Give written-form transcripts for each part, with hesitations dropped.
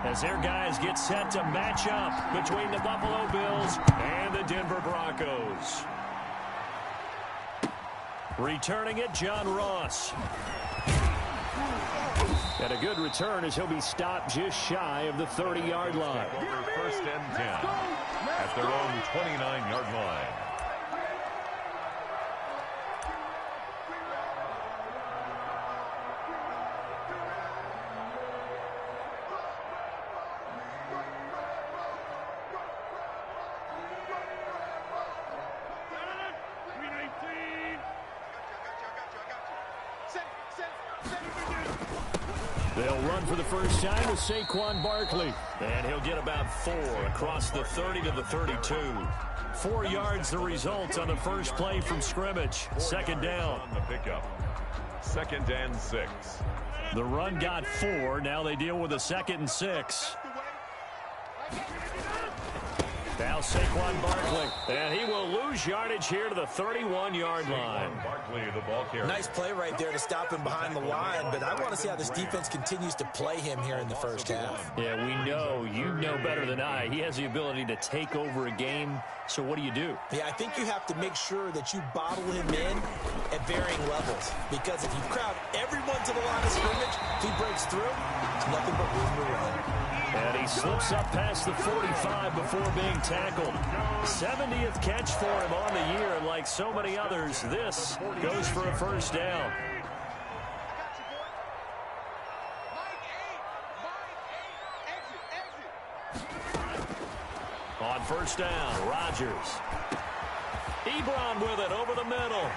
as their guys get set to match up between the Buffalo Bills and the Denver Broncos. Returning it, John Ross. And a good return as he'll be stopped just shy of the 30-yard line. First and 10 at their own 29-yard line. They'll run for the first time with Saquon Barkley. And he'll get about 4 across the 30 to the 32. 4 yards the result on the first play from scrimmage. Second down. On the pickup. Second and 6. The run got 4. Now they deal with a 2nd and 6. Now Saquon Barkley. And he will lose yardage here to the 31-yard line. Barkley, the ball carrier. Nice play right there to stop him behind the line, but I want to see how this defense continues to play him here in the first half. Yeah, we know. You know better than I. He has the ability to take over a game. So what do you do? Yeah, I think you have to make sure that you bottle him in at varying levels, because if you crowd everyone to the line of scrimmage, if he breaks through, it's nothing but room to run. And he slips up past the 45 before being tackled. 70th catch for him on the year, and like so many others, this goes for a first down. On first down, Rodgers. Ebron with it over the middle.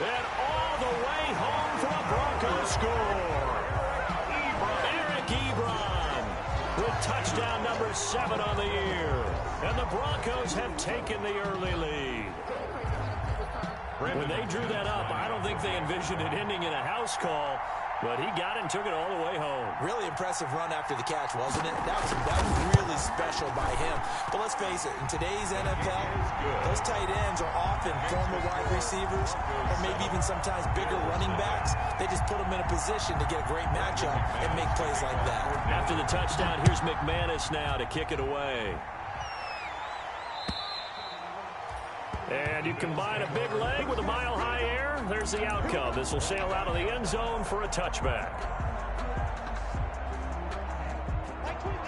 And all the way home for a Broncos score. Eric Ebron with touchdown number 7 on the year. And the Broncos have taken the early lead. When they drew that up, I don't think they envisioned it ending in a house call, but he got it and took it all the way home. Really impressive run after the catch, wasn't it? That was really special by him. But let's face it, in today's NFL, those tight ends are often former wide receivers or maybe even sometimes bigger running backs. They just put them in a position to get a great matchup and make plays like that. After the touchdown, here's McManus now to kick it away. And you combine a big leg with a mile-high air, there's the outcome. This will sail out of the end zone for a touchback.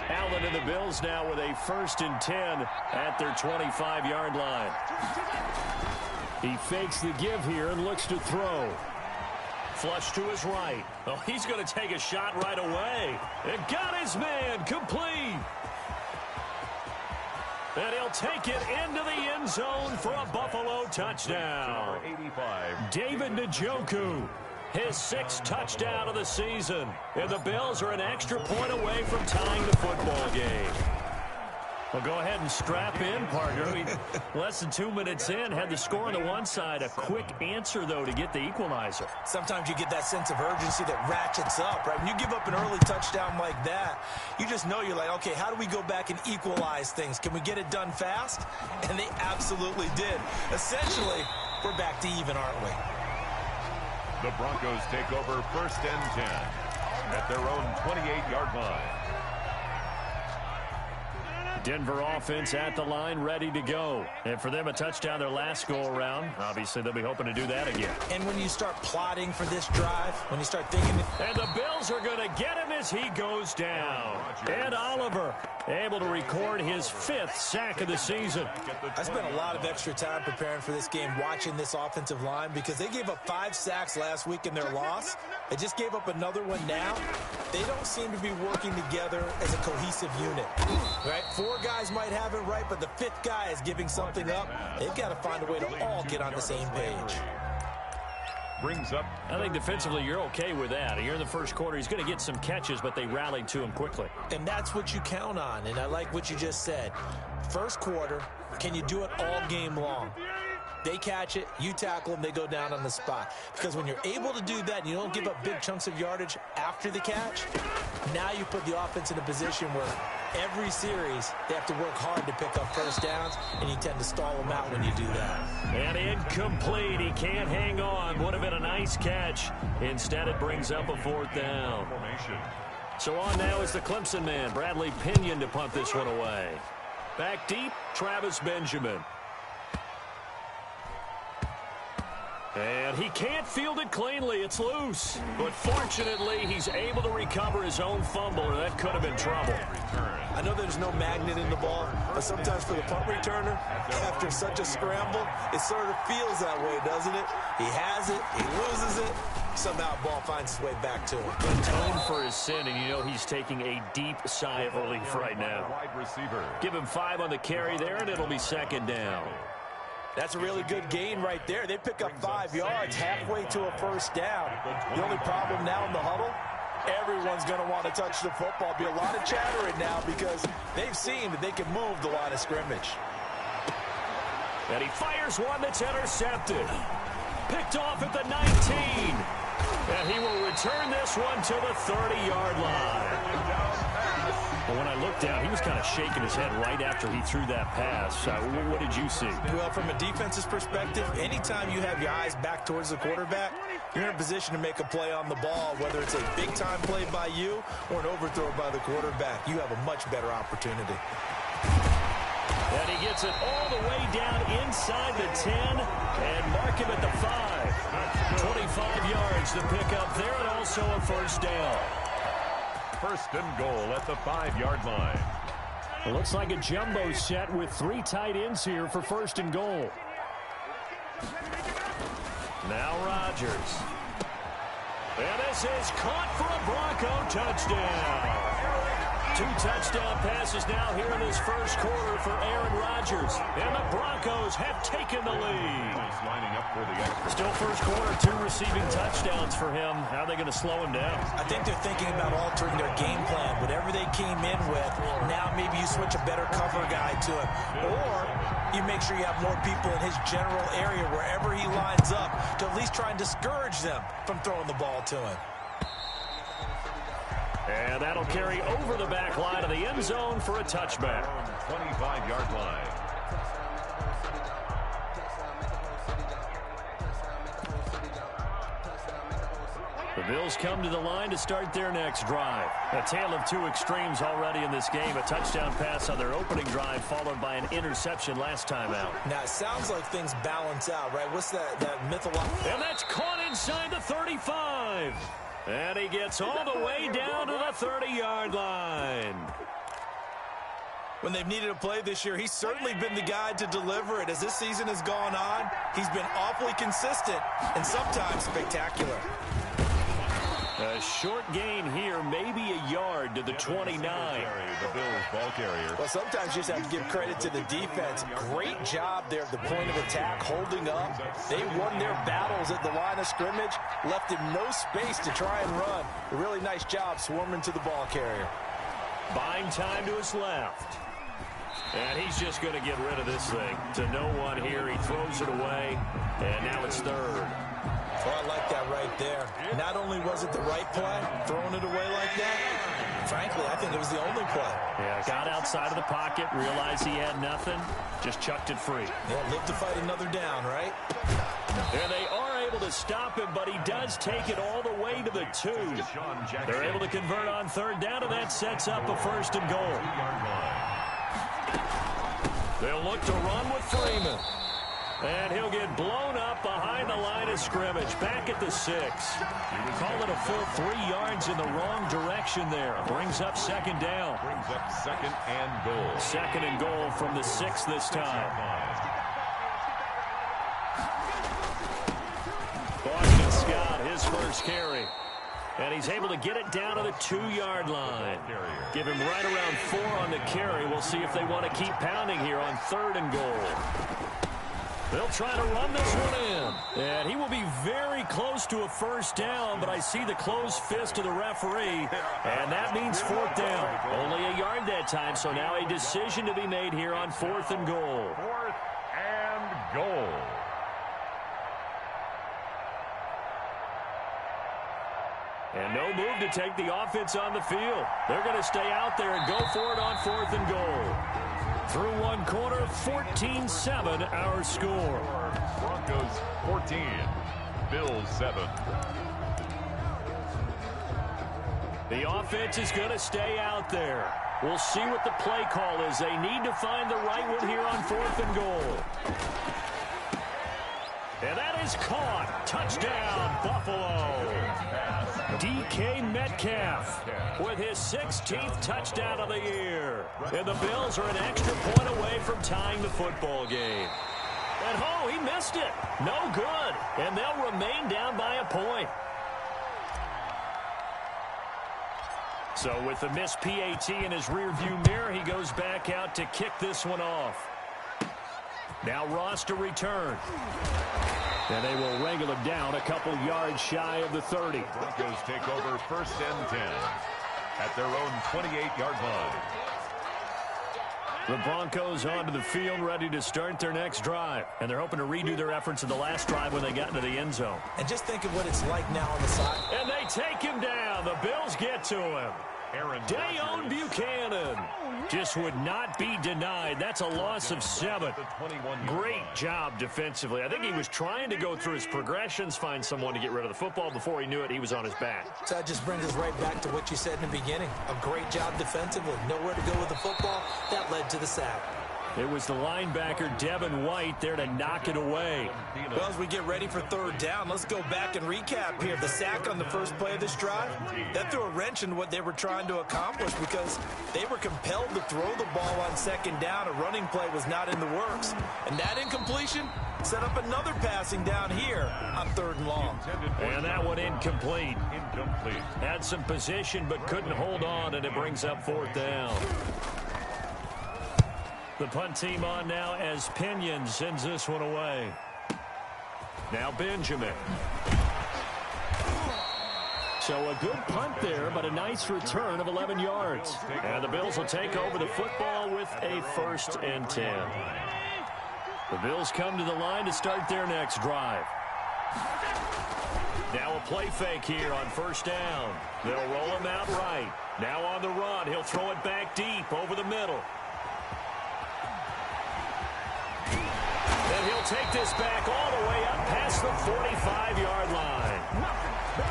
Allen and the Bills now with a 1st and 10 at their 25-yard line. He fakes the give here and looks to throw. Flush to his right. Oh, he's going to take a shot right away. And got his man complete. And he'll take it into the end zone for a Buffalo touchdown. 85. David Njoku, his 6th touchdown of the season. And the Bills are an extra point away from tying the football game. Well, go ahead and strap in, partner. Less than 2 minutes in, had the score on the one side. A quick answer, though, to get the equalizer. Sometimes you get that sense of urgency that ratchets up, right? When you give up an early touchdown like that, you just know you're like, okay, how do we go back and equalize things? Can we get it done fast? And they absolutely did. Essentially, we're back to even, aren't we? The Broncos take over 1st and 10 at their own 28-yard line. Denver offense at the line, ready to go. And for them, a touchdown their last go-around. Obviously, they'll be hoping to do that again. And when you start plotting for this drive, when you start thinking... And the Bills are going to get him as he goes down. Ed Oliver able to record his 5th sack of the season. I spent a lot of extra time preparing for this game, watching this offensive line, because they gave up 5 sacks last week in their loss. They just gave up another one now. They don't seem to be working together as a cohesive unit. Right? 4 guys might have it right, but the 5th guy is giving something up. They've got to find a way to all get on the same page. Brings up. I think defensively you're okay with that. You're in the first quarter. He's going to get some catches, but they rallied to him quickly. And that's what you count on, and I like what you just said. First quarter, can you do it all game long? They catch it, you tackle them, they go down on the spot. Because when you're able to do that and you don't give up big chunks of yardage after the catch, now you put the offense in a position where every series they have to work hard to pick up first downs, and you tend to stall them out when you do that. And incomplete. He can't hang on. Would have been a nice catch. Instead, it brings up a 4th down. So on now is the Clemson man, Bradley Pinion, to punt this one away. Back deep, Travis Benjamin. And he can't field it cleanly. It's loose. But fortunately, he's able to recover his own fumble, or that could have been trouble. I know there's no magnet in the ball, but sometimes for the punt returner, after such a scramble, it sort of feels that way, doesn't it? He has it, he loses it, somehow the ball finds its way back to him. Atone for his sin, and you know he's taking a deep sigh of relief right now. Give him 5 on the carry there, and it'll be second down. That's a really good gain right there. They pick up 5 yards halfway to a first down. The only problem now in the huddle, everyone's going to want to touch the football. Be a lot of chattering now because they've seen that they can move the line of scrimmage. And he fires one that's intercepted. Picked off at the 19. And he will return this one to the 30-yard line. But when I looked down, he was kind of shaking his head right after he threw that pass. What did you see? Well, from a defense's perspective, anytime you have your eyes back towards the quarterback, you're in a position to make a play on the ball, whether it's a big-time play by you or an overthrow by the quarterback. You have a much better opportunity. And he gets it all the way down inside the 10 and mark him at the 5. 25 yards to pick up there, and also a first down. First and goal at the 5-yard line. It looks like a jumbo set with 3 tight ends here for first and goal. Now Rodgers. And this is caught for a Bronco touchdown. 2 touchdown passes now here in this first quarter for Aaron Rodgers. And the Broncos have taken the lead. Lining up for the extra. Still first quarter, 2 receiving touchdowns for him. How are they going to slow him down? I think they're thinking about altering their game plan. Whatever they came in with, now maybe you switch a better cover guy to him. Or you make sure you have more people in his general area wherever he lines up to at least try and discourage them from throwing the ball to him. And that'll carry over the back line of the end zone for a touchback. 25-yard line. The Bills come to the line to start their next drive. A tale of 2 extremes already in this game. A touchdown pass on their opening drive, followed by an interception last time out. Now, it sounds like things balance out, right? What's that mythological? And that's caught inside the 35. And he gets all the way down to the 30-yard line. When they've needed a play this year, he's certainly been the guy to deliver it. As this season has gone on, he's been awfully consistent and sometimes spectacular. A short gain here, maybe a yard to the 29. The Bills ball carrier. Well, sometimes you just have to give credit to the defense. Great job there at the point of attack, holding up. They won their battles at the line of scrimmage, left him no space to try and run. A really nice job swarming to the ball carrier. Buying time to his left. And he's just going to get rid of this thing. To no one here. He throws it away, and now it's third. Well, I like that right there. Not only was it the right play, throwing it away like that, frankly, I think it was the only play. Yeah, got outside of the pocket, realized he had nothing, just chucked it free. Yeah, live to fight another down, right? And they are able to stop him, but he does take it all the way to the 2. They're able to convert on third down, and that sets up a first and goal. They'll look to run with Freeman. And he'll get blown up behind the line of scrimmage. Back at the 6. Call it a full 3 yards in the wrong direction there. Brings up second down. Brings up second and goal. Second and goal from the 6 this time. Boston Scott, his first carry. And he's able to get it down to the 2-yard line. Give him right around 4 on the carry. We'll see if they want to keep pounding here on third and goal. They'll try to run this one in. And he will be very close to a first down, but I see the closed fist of the referee. And that means fourth down. Only a yard that time, so now a decision to be made here on fourth and goal. Fourth and goal. And no move to take the offense on the field. They're going to stay out there and go for it on fourth and goal. Through one quarter, 14-7 our score. Broncos 14, Bills 7. The offense is going to stay out there. We'll see what the play call is. They need to find the right one here on 4th and goal. And that is caught. Touchdown, Buffalo. DK Metcalf with his 16th touchdown of the year. And the Bills are an extra point away from tying the football game. And oh, he missed it. No good. And they'll remain down by a point. So with the missed PAT in his rearview mirror, he goes back out to kick this one off. Now Ross to return. And they will wrangle him down a couple yards shy of the 30. Broncos take over 1st and 10 at their own 28-yard line. The Broncos onto the field, ready to start their next drive. And they're hoping to redo their efforts in the last drive when they got into the end zone. And just think of what it's like now on the side. And they take him down. The Bills get to him. Dayon Buchanan just would not be denied. That's a loss of 7. Great job defensively. I think he was trying to go through his progressions, find someone to get rid of the football. Before he knew it, he was on his back. So that just brings us right back to what you said in the beginning. A great job defensively. Nowhere to go with the football. That led to the sack. It was the linebacker, Devin White, there to knock it away. Well, as we get ready for 3rd down, let's go back and recap here. The sack on the first play of this drive, that threw a wrench in what they were trying to accomplish because they were compelled to throw the ball on 2nd down. A running play was not in the works. And that incompletion set up another passing down here on 3rd and long. And that one incomplete. Had some position but couldn't hold on, and it brings up 4th down. The punt team on now as Pinion sends this one away. Now Benjamin. So a good punt there, but a nice return of 11 yards. And the Bills will take over the football with a 1st and 10. The Bills come to the line to start their next drive. Now a play fake here on 1st down. They'll roll him out right. Now on the run, he'll throw it back deep over the middle. And he'll take this back all the way up past the 45-yard line.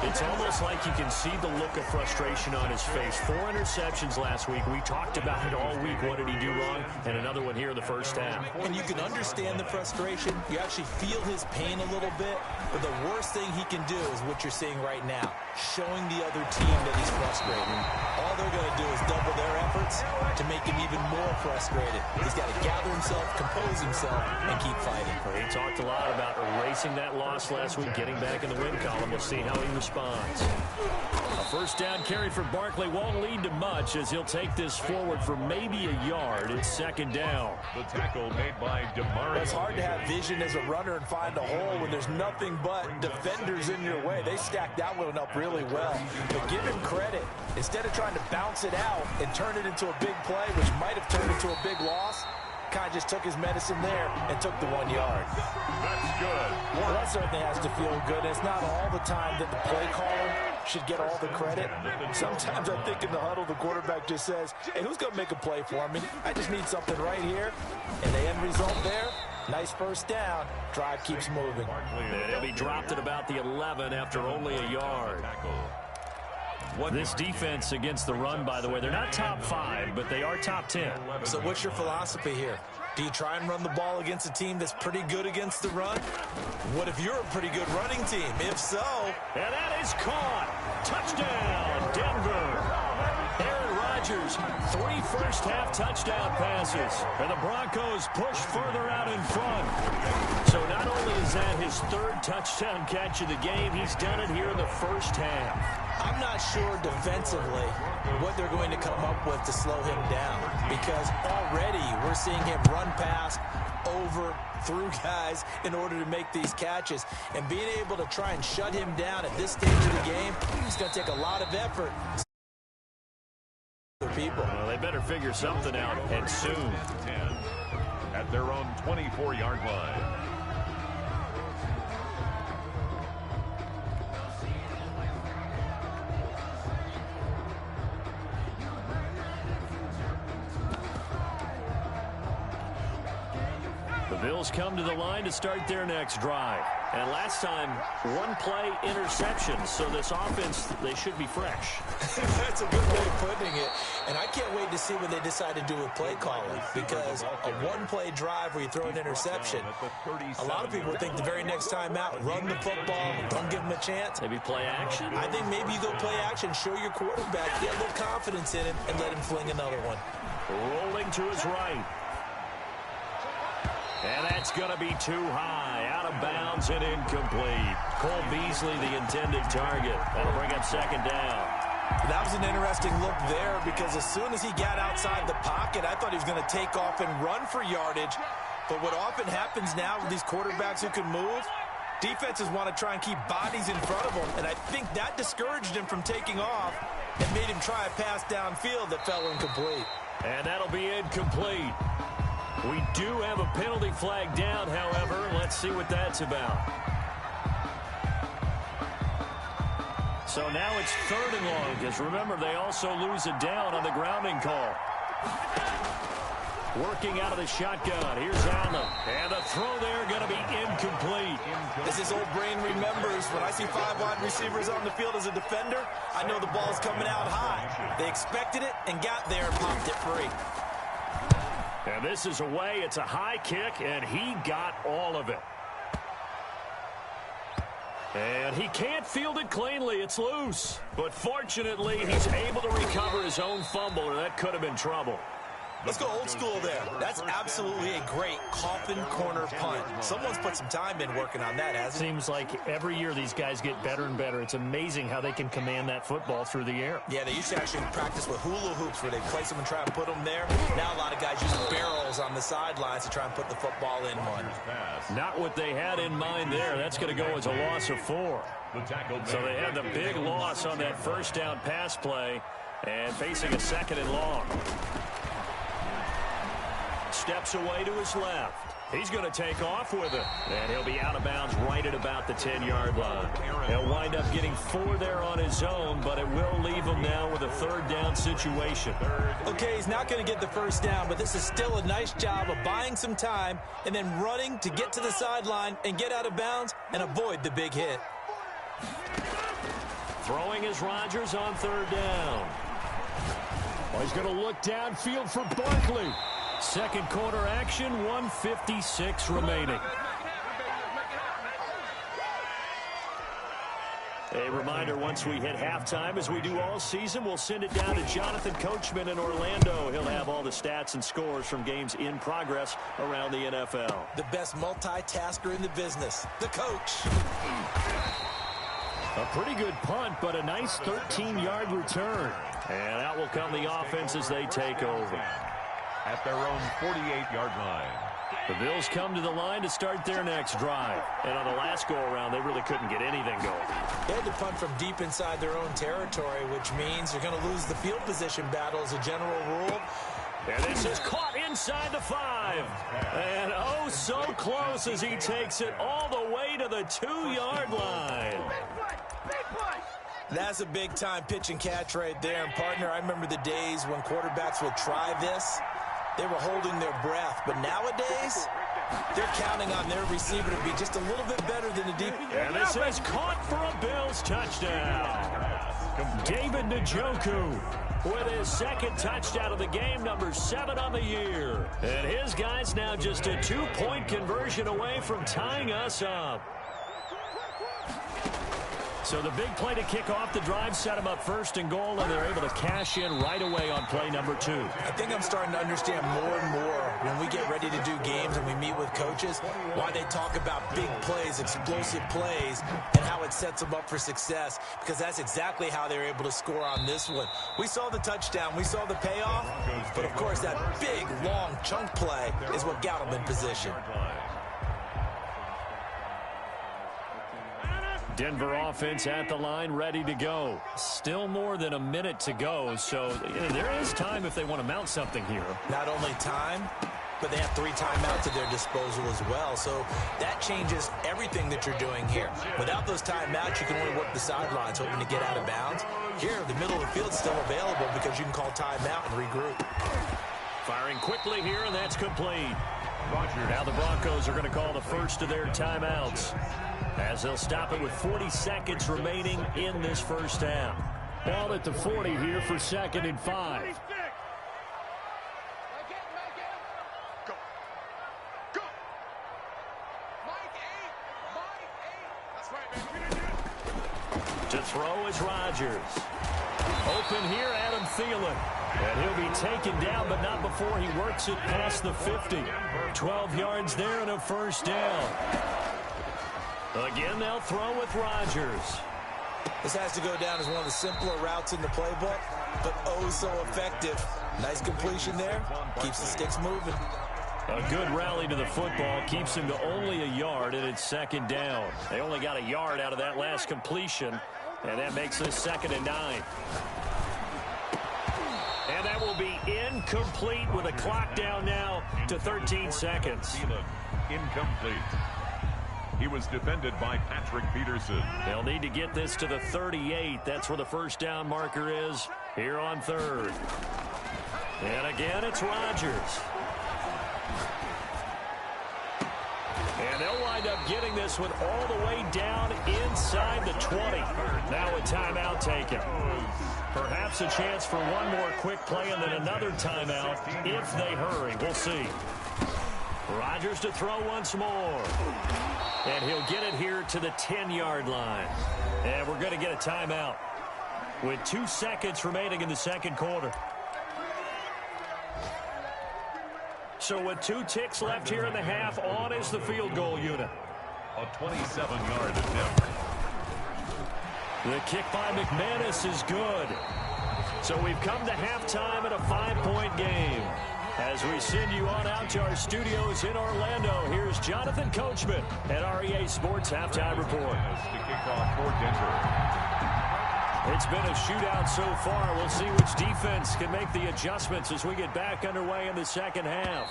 It's almost like you can see the look of frustration on his face. 4 interceptions last week. We talked about it all week. What did he do wrong? And another one here in the 1st half. And you can understand the frustration. You actually feel his pain a little bit. But the worst thing he can do is what you're seeing right now, showing the other team that he's frustrated. All they're going to do is double their efforts to make him even more frustrated. He's got to gather himself, compose himself, and keep fighting. He talked a lot about erasing that loss last week, getting back in the win column. We'll see how he responds. A 1st down carry for Barkley won't lead to much as he'll take this forward for maybe a yard. It's 2nd down. The tackle made by DeMario. It's hard to have vision as a runner and find a hole when there's nothing but defenders in your way. They stacked that one up really well. But give him credit. Instead of trying to bounce it out and turn it into a big play, which might have turned into a big loss, kind of just took his medicine there and took the 1 yard. That's good. Well, that certainly has to feel good. It's not all the time that the play caller should get all the credit. Sometimes I think in the huddle, the quarterback just says, hey, who's going to make a play for me? I just need something right here. And the end result there, nice 1st down. Drive keeps moving. And he'll be dropped at about the 11 after only a yard. This defense against the run, by the way, they're not top 5, but they are top 10. So what's your philosophy here? Do you try and run the ball against a team that's pretty good against the run? What if you're a pretty good running team? If so... And that is caught. Touchdown, Denver. Aaron Rodgers, 3 first-half touchdown passes. And the Broncos push further out in front. So not only is that his 3rd touchdown catch of the game, he's done it here in the 1st half. I'm not sure defensively what they're going to come up with to slow him down because already we're seeing him run past, over, through guys in order to make these catches. And being able to try and shut him down at this stage of the game, it's going to take a lot of effort. People. Well, they better figure something out, and soon. At their own 24-yard line. The Bills come to the line to start their next drive. And last time, one-play interception. So this offense, they should be fresh. That's a good way of putting it. And I can't wait to see what they decide to do with play calling, because a one-play drive where you throw an interception, a lot of people think the very next time out, run the football, don't give them a chance. Maybe play action? I think maybe you go play action, show your quarterback, get a little confidence in him, and let him fling another one. Rolling to his right. And that's going to be too high. Out of bounds and incomplete. Cole Beasley, the intended target. That'll bring up second down. That was an interesting look there, because as soon as he got outside the pocket, I thought he was going to take off and run for yardage. But what often happens now with these quarterbacks who can move, defenses want to try and keep bodies in front of them, and I think that discouraged him from taking off and made him try a pass downfield that fell incomplete. And that'll be incomplete. We do have a penalty flag down, however. Let's see what that's about. So now it's 3rd and long, because remember, they also lose a down on the grounding call. Working out of the shotgun. Here's Allen. And the throw there going to be incomplete. As his old brain remembers, when I see 5 wide receivers on the field as a defender, I know the ball's coming out high. They expected it and got there and popped it free. And this is away. It's a high kick, and he got all of it. And he can't field it cleanly. It's loose. But fortunately, he's able to recover his own fumble, or that could have been trouble. Let's go old school there. That's absolutely a great coffin corner punt. Someone's put some time in working on that, hasn't it? Seems like every year these guys get better and better. It's amazing how they can command that football through the air. Yeah, they used to actually practice with hula hoops where they place them and try and put them there. Now a lot of guys use barrels on the sidelines to try and put the football in one. Not what they had in mind there. That's going to go as a loss of 4. So they had the big loss on that first down pass play and facing a 2nd and long. Steps away to his left. He's going to take off with it. And he'll be out of bounds right at about the 10-yard line. He'll wind up getting 4 there on his own, but it will leave him now with a 3rd down situation. Okay, he's not going to get the first down, but this is still a nice job of buying some time and then running to get to the sideline and get out of bounds and avoid the big hit. Throwing is Rodgers on 3rd down. Well, he's going to look downfield for Barkley. Second quarter action, 1:56 remaining. A reminder, once we hit halftime, as we do all season, we'll send it down to Jonathan Coachman in Orlando. He'll have all the stats and scores from games in progress around the NFL. The best multitasker in the business, the coach. A pretty good punt, but a nice 13-yard return. And out will come the offense as they take over. At their own 48-yard line. The Bills come to the line to start their next drive. And on the last go-around, they really couldn't get anything going. They had to punt from deep inside their own territory, which means you're going to lose the field position battle as a general rule. And this is caught inside the 5. And oh, so close as he takes it all the way to the 2-yard line. That's a big-time pitch and catch right there. And, partner, I remember the days when quarterbacks would try this. They were holding their breath. But nowadays, they're counting on their receiver to be just a little bit better than the deep. And this is caught for a Bills touchdown. David Njoku with his 2nd touchdown of the game, number 7 on the year. And his guy's now just a 2-point conversion away from tying us up. So the big play to kick off the drive set them up 1st and goal, and they're able to cash in right away on play number 2. I think I'm starting to understand more and more when we get ready to do games and we meet with coaches, why they talk about big plays, explosive plays, and how it sets them up for success, because that's exactly how they're able to score on this one. We saw the touchdown, we saw the payoff, but of course that big, long chunk play is what got them in position. Denver offense at the line, ready to go. Still more than a minute to go, so there is time if they want to mount something here. Not only time, but they have 3 timeouts at their disposal as well, so that changes everything that you're doing here. Without those timeouts, you can only work the sidelines hoping to get out of bounds. Here, the middle of the field's still available because you can call timeout and regroup. Firing quickly here, and that's complete. Now the Broncos are going to call the first of their timeouts. as they'll stop it with 40 seconds remaining in this first half. Ball at the 40 here for 2nd and 5. To throw is Rodgers. Open here, Adam Thielen. And he'll be taken down, but not before he works it past the 50. 12 yards there and a first down. Again, they'll throw with Rodgers. This has to go down as one of the simpler routes in the playbook, but oh so effective. Nice completion there. Keeps the sticks moving. A good rally to the football keeps him to only a yard, and it's 2nd down. They only got a yard out of that last completion, and that makes this 2nd and 9. And that will be incomplete with a clock down now to 13 seconds. Incomplete. He was defended by Patrick Peterson. They'll need to get this to the 38. That's where the first down marker is here on 3rd. And again, it's Rodgers. And they'll wind up getting this one all the way down inside the 20. Now a timeout taken. Perhaps a chance for one more quick play and then another timeout if they hurry. We'll see. Rodgers to throw once more. And he'll get it here to the 10-yard line. And we're going to get a timeout with 2 seconds remaining in the second quarter. So with 2 ticks left here in the half, on is the field goal unit. A 27-yard attempt. The kick by McManus is good. So we've come to halftime in a 5-point game. As we send you on out to our studios in Orlando, here's Jonathan Coachman at REA Sports Halftime Report. To kick off for Denver. It's been a shootout so far. We'll see which defense can make the adjustments as we get back underway in the second half.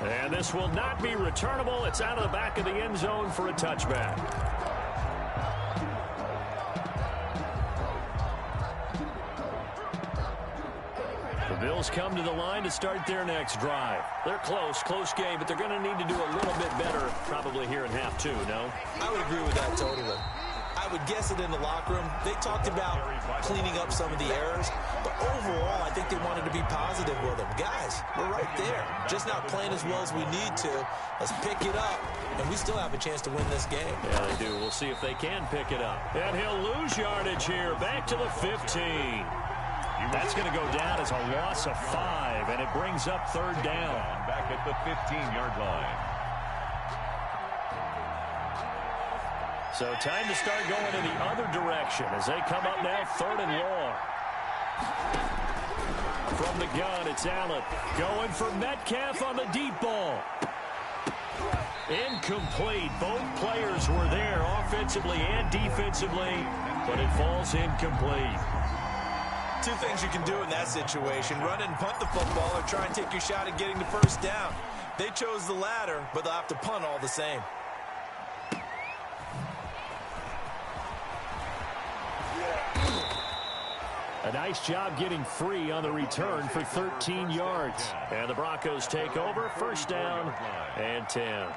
And this will not be returnable. It's out of the back of the end zone for a touchback. The Bills come to the line to start their next drive. They're close game, but they're going to need to do a little bit better probably here in half 2, no? I would agree with that totally. I would guess it in the locker room. They talked about cleaning up some of the errors, but overall, I think they wanted to be positive with them. Guys, we're right there. Just not playing as well as we need to. Let's pick it up, and we still have a chance to win this game. Yeah, they do. We'll see if they can pick it up. And he'll lose yardage here, back to the 15. That's going to go down as a loss of 5, and it brings up 3rd down. Back at the 15-yard line. So time to start going in the other direction as they come up now 3rd and long. From the gun, it's Allen going for Metcalf on the deep ball. Incomplete. Both players were there offensively and defensively, but it falls incomplete. 2 things you can do in that situation: run and punt the football, or try and take your shot at getting the first down. They chose the latter, but they'll have to punt all the same. A nice job getting free on the return for 13 yards. And the Broncos take over, first down and 10.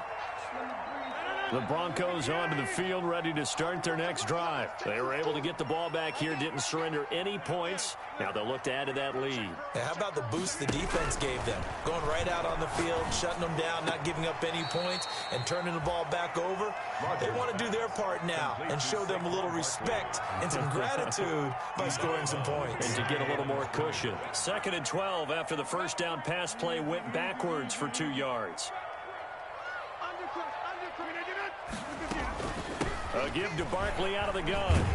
The Broncos onto the field, ready to start their next drive. They were able to get the ball back here, didn't surrender any points. Now they'll look to add to that lead. Yeah, how about the boost the defense gave them? Going right out on the field, shutting them down, not giving up any points, and turning the ball back over. They want to do their part now and show them a little respect and some gratitude by scoring some points. And to get a little more cushion. 2nd and 12 after the first down pass play went backwards for 2 yards. A give to Barkley out of the gun.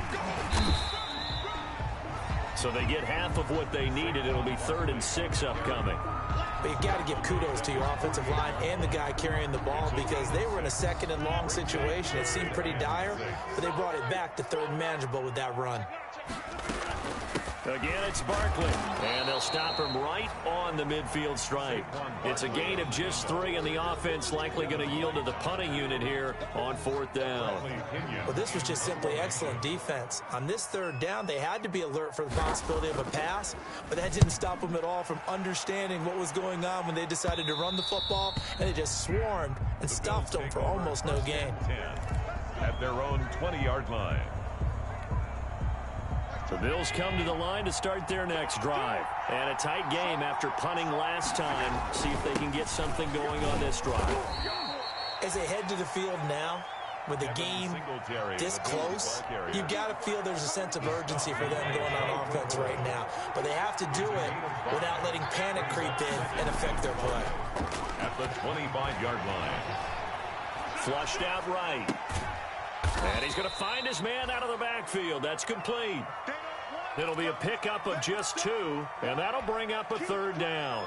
So they get half of what they needed. It'll be 3rd and 6 upcoming. But you got to give kudos to your offensive line and the guy carrying the ball, because they were in a 2nd and long situation. It seemed pretty dire, but they brought it back to 3rd and manageable with that run. Again, it's Barkley, and they'll stop him right on the midfield stripe. It's a gain of just 3, and the offense likely going to yield to the punting unit here on 4th down. Well, this was just simply excellent defense. On this 3rd down, they had to be alert for the possibility of a pass, but that didn't stop them at all from understanding what was going on when they decided to run the football, and they just swarmed and stopped them for almost no gain. at their own 20-yard line. The Bills come to the line to start their next drive. And a tight game after punting last time. See if they can get something going on this drive. As they head to the field now, with the game this close, you've got to feel there's a sense of urgency for them going on offense right now. But they have to do it without letting panic creep in and affect their play. At the 25-yard line. Flushed out right. And he's going to find his man out of the backfield. That's complete. It'll be a pickup of just 2, and that'll bring up a third down.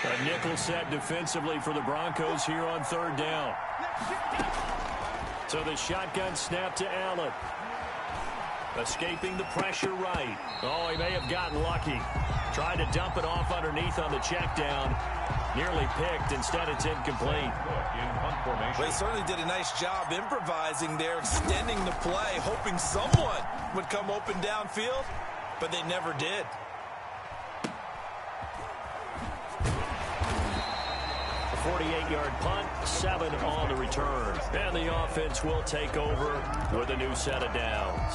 A nickel set defensively for the Broncos here on third down. So the shotgun snap to Allen. Escaping the pressure right. Oh, he may have gotten lucky. Tried to dump it off underneath on the check down. Nearly picked. Instead, it's incomplete. They certainly did a nice job improvising there, extending the play, hoping someone would come open downfield, but they never did. A 48-yard punt, 7 on the return. And the offense will take over with a new set of downs.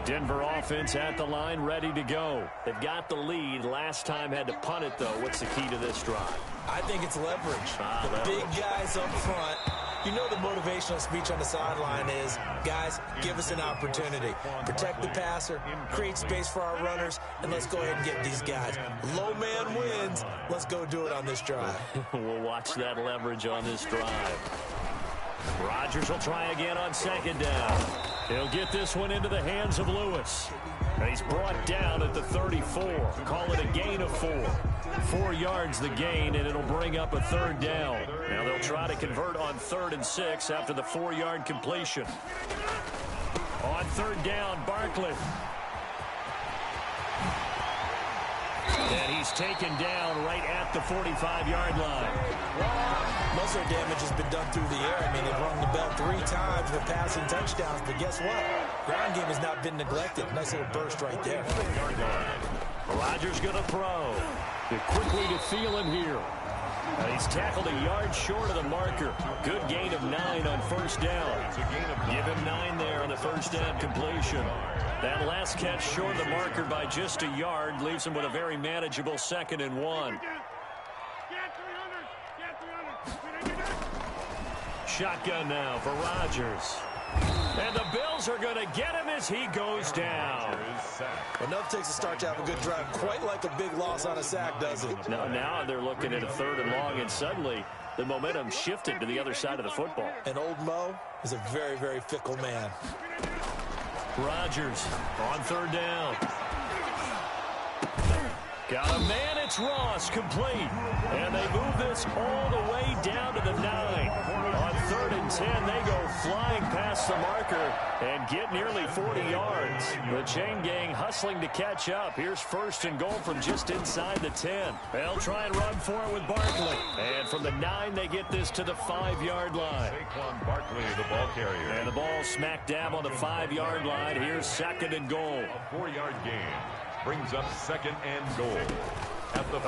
Denver offense at the line, ready to go. They've got the lead. Last time had to punt it, though. What's the key to this drive? I think it's leverage. The big guys up front. You know the motivational speech on the sideline is, guys, give us an opportunity. Protect the passer, create space for our runners, and let's go ahead and get these guys. Low man wins. Let's go do it on this drive. We'll watch that leverage on this drive. Rodgers will try again on second down. He'll get this one into the hands of Lewis. And he's brought down at the 34. Call it a gain of 4. 4 yards the gain, and it'll bring up a third down. Now they'll try to convert on 3rd and 6 after the 4-yard completion. On third down, Barkley. And he's taken down right at the 45-yard line. Most of their damage has been done through the air. I mean, they've rung the bell 3 times with passing touchdowns, but guess what? Ground game has not been neglected. Nice little burst right there. Rodgers going to throw. Quickly to Thielen here. He's tackled a yard short of the marker. Good gain of 9 on first down. Give him 9 there on the first down completion. That last catch short of the marker by just a yard leaves him with a very manageable 2nd and 1. Shotgun now for Rodgers. And the Bills are going to get him as he goes down. Enough takes a start to have a good drive, quite like a big loss on a sack, does it? Now they're looking at a 3rd and long, and suddenly the momentum shifted to the other side of the football. And old Mo is a very, very fickle man. Rodgers on 3rd down. Got a man, it's Ross, complete. And they move this all the way down to the 9. On 3rd and 10, they go flying past the marker and get nearly 40 yards. The chain gang hustling to catch up. Here's 1st and goal from just inside the 10. They'll try and run for it with Barkley. And from the 9, they get this to the 5-yard line. Saquon Barkley, the ball carrier. And the ball smack dab on the 5-yard line. Here's 2nd and goal. A 4-yard gain brings up 2nd and goal.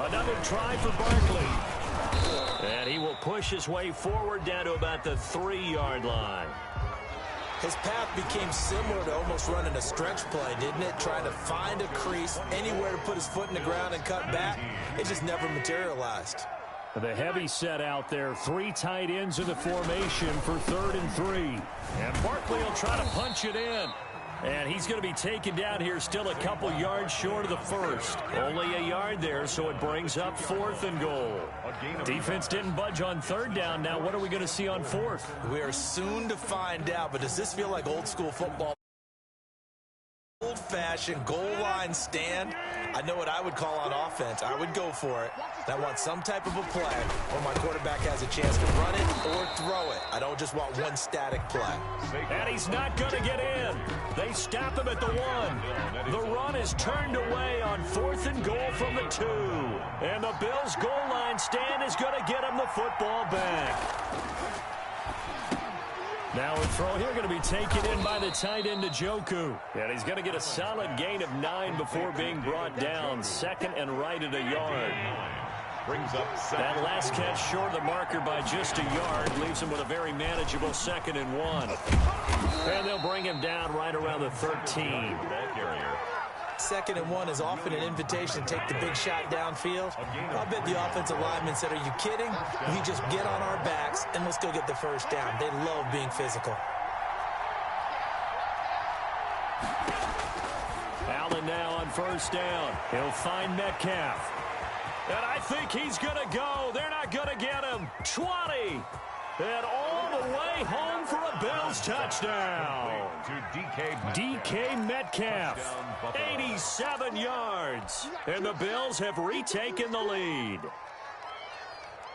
Another try for Barkley. And he will push his way forward down to about the 3-yard line. His path became similar to almost running a stretch play, didn't it? Trying to find a crease, anywhere to put his foot in the ground and cut back. It just never materialized. The heavy set out there. 3 tight ends in the formation for 3rd and 3. And Barkley will try to punch it in. And he's going to be taken down here still a couple yards short of the 1st. Only a yard there, so it brings up 4th and goal. Defense didn't budge on 3rd down. Now what are we going to see on 4th? We are soon to find out, but does this feel like old school football? Old-fashioned goal line stand. I know what I would call on offense. I would go for it. I want some type of a play where my quarterback has a chance to run it or throw it. I don't just want one static play. And he's not going to get in. They stop him at the 1. The run is turned away on 4th and goal from the 2. And the Bills' goal line stand is going to get him the football back. Now a throw here going to be taken in by the tight end Njoku. And he's going to get a solid gain of 9 before being brought down. 2nd and right at a yard. brings up second. That last catch short of the marker by just a yard leaves him with a very manageable 2nd and 1. And they'll bring him down right around the 13. Ball carrier. 2nd and 1 is often an invitation to take the big shot downfield. I bet the offensive lineman said, "Are you kidding? We just get on our backs and let's go get the first down." They love being physical. Allen now on 1st down. He'll find Metcalf. And I think he's going to go. They're not going to get him. 20. And all the way home for a Bills touchdown. To DK Metcalf. 87 yards. And the Bills have retaken the lead.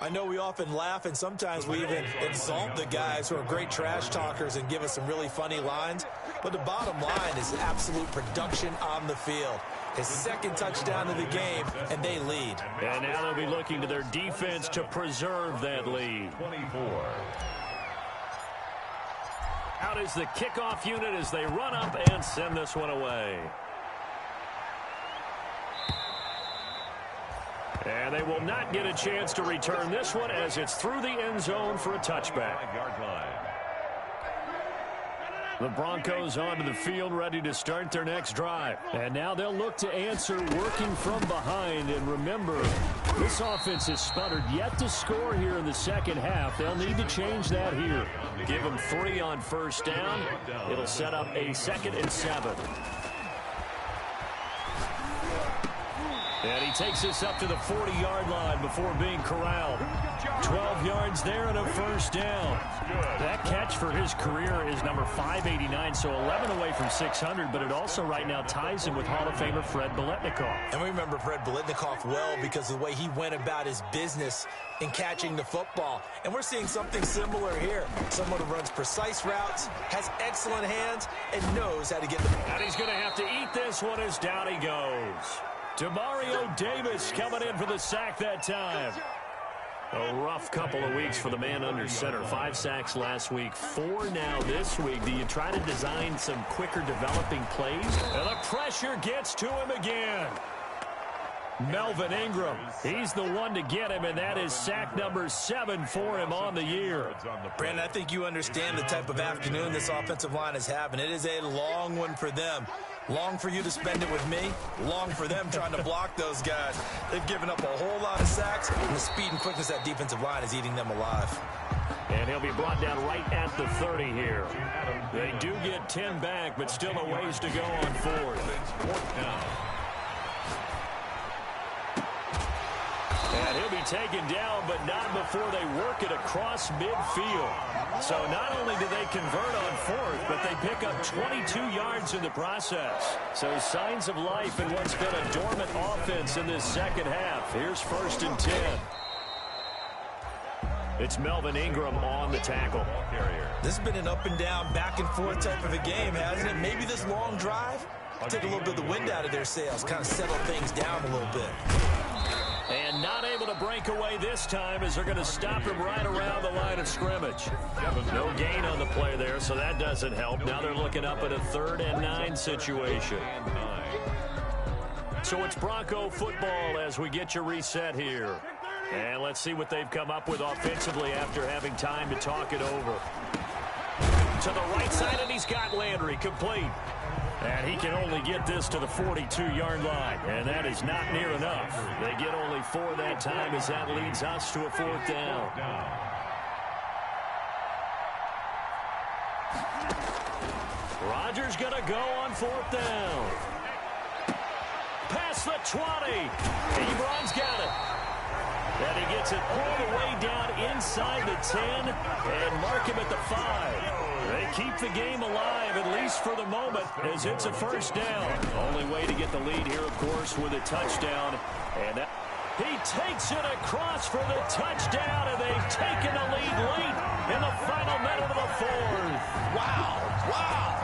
I know we often laugh, and sometimes we even insult the guys who are great trash talkers and give us some really funny lines. But the bottom line is absolute production on the field. His 2nd touchdown of the game, and they lead. And now they'll be looking to their defense to preserve that lead. 24. Out is the kickoff unit as they run up and send this one away. And they will not get a chance to return this one as it's through the end zone for a touchback. 5-yard line. The Broncos onto the field ready to start their next drive. And now they'll look to answer working from behind. And remember, this offense has sputtered yet to score here in the 2nd half. They'll need to change that here. Give them 3 on 1st down. It'll set up a 2nd and 7. And he takes this up to the 40-yard line before being corralled. 12 yards there and a 1st down. That catch for his career is number 589, so 11 away from 600, but it also right now ties him with Hall of Famer Fred Biletnikoff. And we remember Fred Biletnikoff well because of the way he went about his business in catching the football. And we're seeing something similar here. Someone who runs precise routes, has excellent hands, and knows how to get the ball. And he's going to have to eat this one as down he goes. Demario Davis coming in for the sack that time. A rough couple of weeks for the man under center. 5 sacks last week, 4 now this week. Do you try to design some quicker developing plays? And the pressure gets to him again. Melvin Ingram, he's the one to get him, and that is sack number 7 for him on the year. Brandon, I think you understand the type of afternoon this offensive line is having. It is a long one for them. Long for you to spend it with me. Long for them trying to block those guys. They've given up a whole lot of sacks, and the speed and quickness of that defensive line is eating them alive. And he'll be brought down right at the 30 here. They do get 10 back, but still a ways to go on 4th down. And he'll be taken down, but not before they work it across midfield. So not only do they convert on 4th, but they pick up 22 yards in the process. So signs of life in what's been a dormant offense in this 2nd half. Here's 1st and 10. It's Melvin Ingram on the tackle. This has been an up and down, back and forth type of a game, hasn't it? Maybe this long drive take a little bit of the wind out of their sails, kind of settle things down a little bit. And not able to break away this time as they're going to stop him right around the line of scrimmage. No gain on the play there, so that doesn't help. Now they're looking up at a 3rd and 9 situation. So it's Bronco football as we get you reset here. And let's see what they've come up with offensively after having time to talk it over. To the right side, and he's got Landry complete. And he can only get this to the 42-yard line, and that is not near enough. They get only 4 that time as that leads us to a 4th down. Rodgers going to go on 4th down. Past the 20. Ebron's got it. And he gets it all the way down inside the 10 and mark him at the 5. They keep the game alive, at least for the moment, as it's a 1st down. Only way to get the lead here, of course, with a touchdown. And he takes it across for the touchdown, and they've taken the lead late in the final minute of the 4th. Wow. Wow.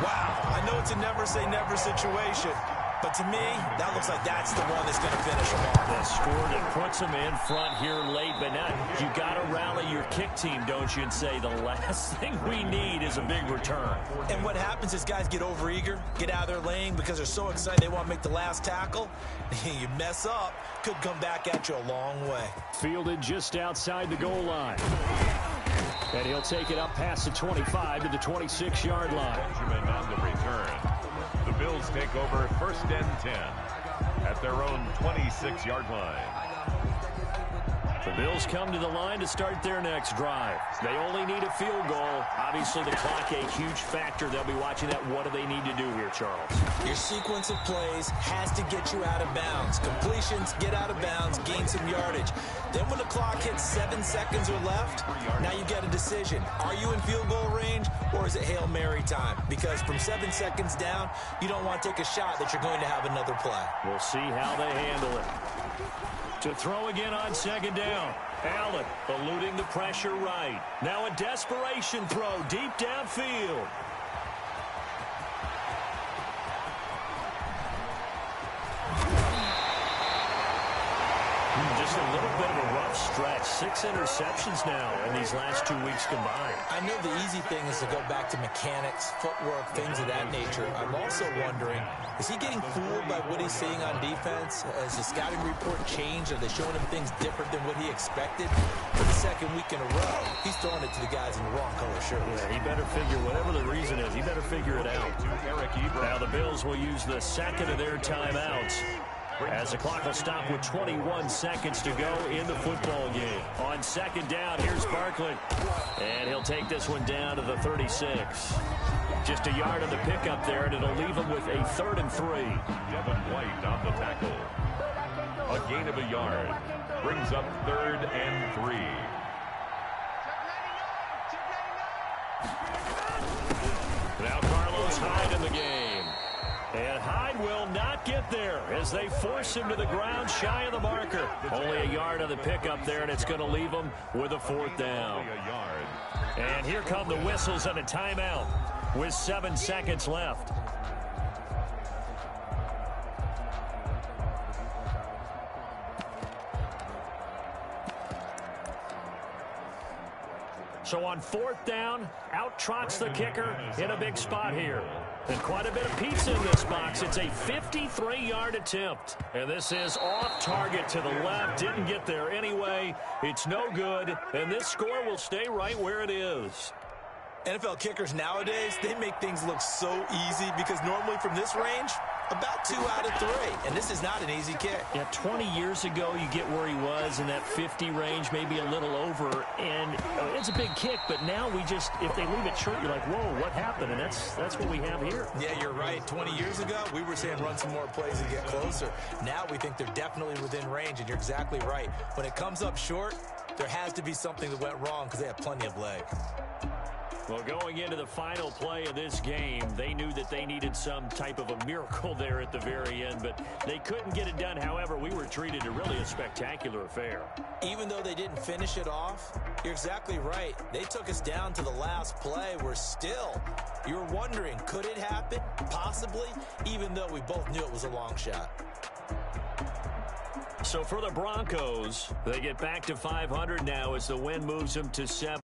Wow. I know it's a never say never situation, But to me, that looks like that's the one that's going to finish them off. That score that puts them in front here late, but now you got to rally your kick team, don't you, and say the last thing we need is a big return. And what happens is guys get overeager, get out of their lane because they're so excited they want to make the last tackle. You mess up, could come back at you a long way. Fielded just outside the goal line. And he'll take it up past the 25 to the 26-yard line. Benjamin on the return. The Bills take over 1st and 10 at their own 26-yard line. The Bills come to the line to start their next drive. They only need a field goal. Obviously, the clock a huge factor. They'll be watching that. What do they need to do here, Charles? Your sequence of plays has to get you out of bounds. Completions, get out of bounds, gain some yardage. Then when the clock hits 7 seconds or left, now you get a decision. Are you in field goal range or is it Hail Mary time? Because from 7 seconds down, you don't want to take a shot that you're going to have another play. We'll see how they handle it. To throw again on 2nd down. Allen eluding the pressure right. Now a desperation throw deep downfield. Just a little bit of a rough stretch. 6 interceptions now in these last 2 weeks combined. I know the easy thing is to go back to mechanics, footwork, things of that nature. I'm also wondering, is he getting fooled by what he's seeing on defense? Has the scouting report changed? Are they showing him things different than what he expected? For the 2nd week in a row, he's throwing it to the guys in the wrong color shirts. Yeah, he better figure, whatever the reason is, he better figure it out. Now the Bills will use the 2nd of their timeouts, as the clock will stop with 21 seconds to go in the football game. On 2nd down, here's Barkley. And he'll take this one down to the 36. Just a yard of the pickup there, and it'll leave him with a 3rd and 3. Devin White on the tackle. A gain of a yard. Brings up 3rd and 3. Now Carlos Hyde in the game. And Hyde will not get there as they force him to the ground shy of the marker. Only a yard of the pickup there, and it's going to leave him with a 4th down. And here come the whistles and a timeout with 7 seconds left. So on 4th down, out trots the kicker in a big spot here. And quite a bit of pizza in this box. It's a 53-yard attempt. And this is off target to the left. Didn't get there anyway. It's no good. And this score will stay right where it is. NFL kickers nowadays, they make things look so easy because normally from this range, about 2 out of 3. And this is not an easy kick. Yeah, 20 years ago, you get where he was in that 50 range, maybe a little over. And it's a big kick, but now we just, if they leave it short, you're like, whoa, what happened? And that's what we have here. Yeah, you're right. 20 years ago, we were saying run some more plays and get closer. Now we think they're definitely within range, and you're exactly right. When it comes up short, there has to be something that went wrong because they have plenty of leg. Well, going into the final play of this game, they knew that they needed some type of a miracle there at the very end, but they couldn't get it done. However, we were treated to really a spectacular affair. Even though they didn't finish it off, you're exactly right. They took us down to the last play. We're still, you're wondering, could it happen? Possibly, even though we both knew it was a long shot. So for the Broncos, they get back to 500 now as the win moves them to 7.